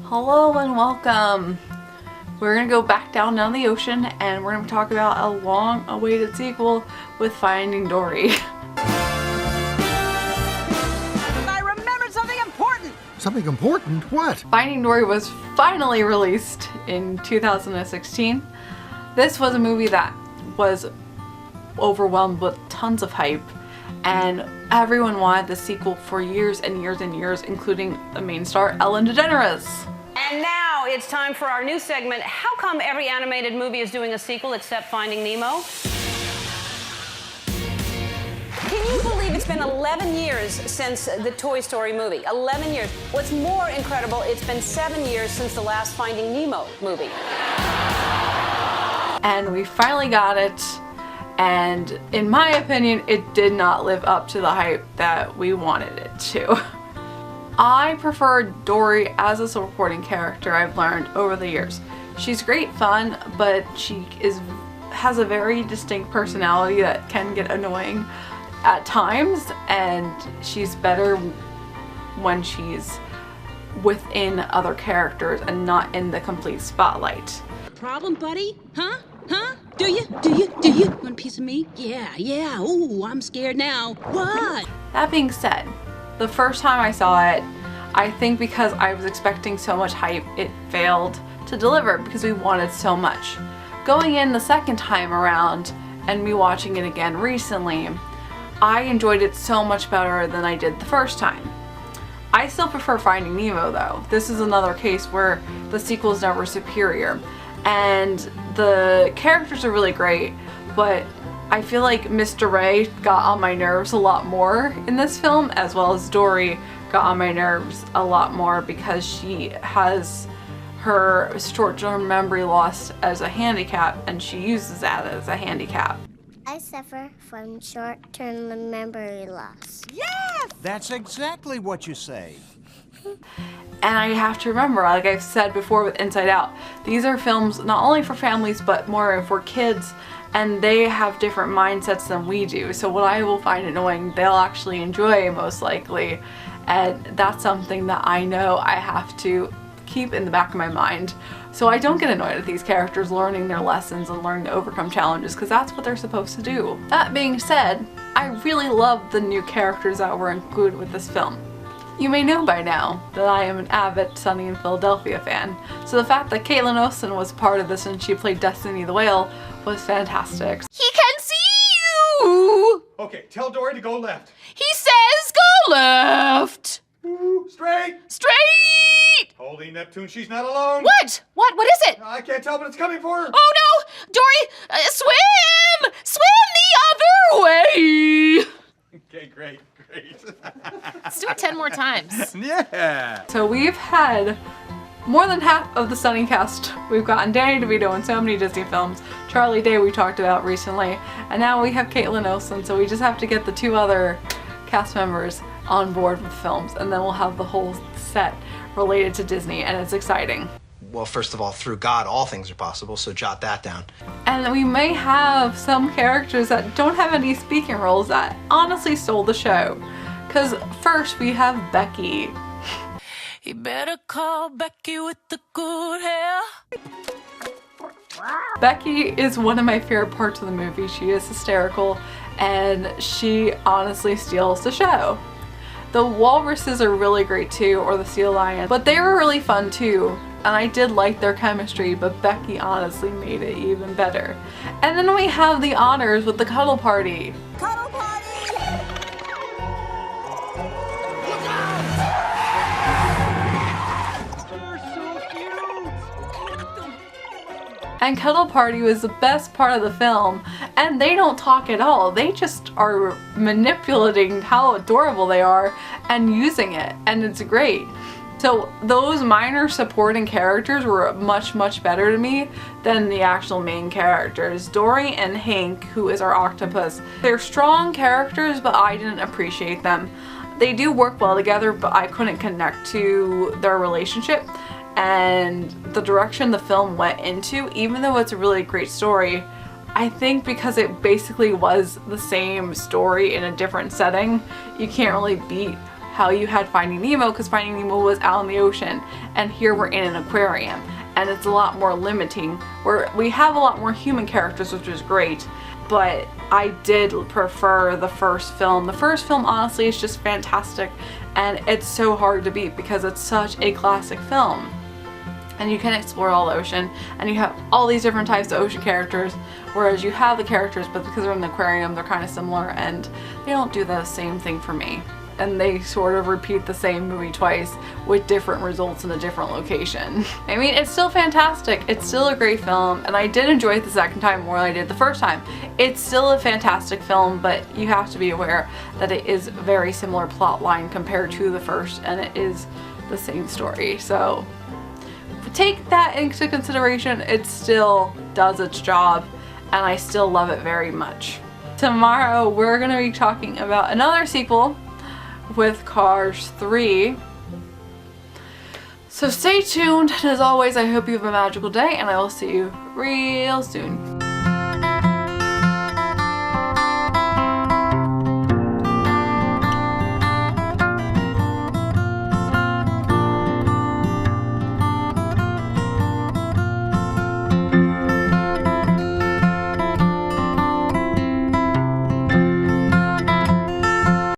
Hello and welcome! We're gonna go back down the ocean and we're gonna talk about a long-awaited sequel with Finding Dory. I remembered something important! Something important? What? Finding Dory was finally released in 2016. This was a movie that was overwhelmed with tons of hype, and everyone wanted the sequel for years and years and years, including the main star, Ellen Degeneres. And now it's time for our new segment, How Come Every Animated Movie is Doing a Sequel Except Finding Nemo? Can you believe it's been 11 years since the Toy Story movie? 11 years. What's more incredible, it's been 7 years since the last Finding Nemo movie. And we finally got it, and in my opinion, it did not live up to the hype that we wanted it to. I prefer Dory as a supporting character, I've learned over the years. She's great fun, but she has a very distinct personality that can get annoying at times, and she's better when she's within other characters and not in the complete spotlight. Problem, buddy? Huh? Do you? Want a piece of me? Yeah. Ooh, I'm scared now. What? That being said, the first time I saw it, I think because I was expecting so much hype, it failed to deliver because we wanted so much. Going in the second time around and me watching it again recently, I enjoyed it so much better than I did the first time. I still prefer Finding Nemo though. This is another case where the sequel is never superior. And the characters are really great, but I feel like Mr. Ray got on my nerves a lot more in this film, as well as Dory got on my nerves a lot more because she has her short-term memory loss as a handicap, and she uses that as a handicap. I suffer from short-term memory loss. Yes! That's exactly what you say. And I have to remember, like I've said before with Inside Out, these are films not only for families but more for kids, and they have different mindsets than we do. So what I will find annoying, they'll actually enjoy most likely, and that's something that I know I have to keep in the back of my mind. So I don't get annoyed at these characters learning their lessons and learning to overcome challenges, because that's what they're supposed to do. That being said, I really love the new characters that were included with this film. You may know by now that I am an avid Sunny in Philadelphia fan, so the fact that Caitlin Olsen was part of this and she played Destiny the Whale was fantastic. He can see you! Okay, tell Dory to go left. He says go left! Ooh, straight! Straight! Holy Neptune, she's not alone! What? What is it? I can't tell, but it's coming for her! Oh no! Dory, swim! Swim the other way! Okay, great. Let's do it 10 more times. Yeah! So we've had more than half of the Sunny cast. We've gotten Danny DeVito in so many Disney films, Charlie Day we talked about recently, and now we have Caitlin Olsen, so we just have to get the two other cast members on board with films, and then we'll have the whole set related to Disney, and it's exciting. Well, first of all, through God, all things are possible, so jot that down. And we may have some characters that don't have any speaking roles that honestly stole the show. Because first we have Becky. You better call Becky with the good hair. Becky is one of my favorite parts of the movie. She is hysterical and she honestly steals the show. The walruses are really great too, or the sea lion, but they were really fun too. And I did like their chemistry, but Becky honestly made it even better. And then we have the honors with the cuddle party. Cuddle party! And Cuddle Party was the best part of the film, and they don't talk at all. They just are manipulating how adorable they are and using it, and it's great. So those minor supporting characters were much better to me than the actual main characters. Dory and Hank, who is our octopus, they're strong characters, but I didn't appreciate them. They do work well together, but I couldn't connect to their relationship. And the direction the film went into, even though it's a really great story, I think because it basically was the same story in a different setting, you can't really beat how you had Finding Nemo, because Finding Nemo was out in the ocean, and here we're in an aquarium, and it's a lot more limiting, where we have a lot more human characters, which is great, but I did prefer the first film. The first film honestly is just fantastic, and it's so hard to beat because it's such a classic film. And you can explore all the ocean, and you have all these different types of ocean characters, whereas you have the characters, but because they're in the aquarium, they're kind of similar, and they don't do the same thing for me. And they sort of repeat the same movie twice with different results in a different location. I mean, it's still fantastic. It's still a great film, and I did enjoy it the second time more than I did the first time. It's still a fantastic film, but you have to be aware that it is a very similar plot line compared to the first, and it is the same story. So take that into consideration. It still does its job, and I still love it very much. Tomorrow we're going to be talking about another sequel with Cars 3. So stay tuned, and as always, I hope you have a magical day, and I will see you real soon.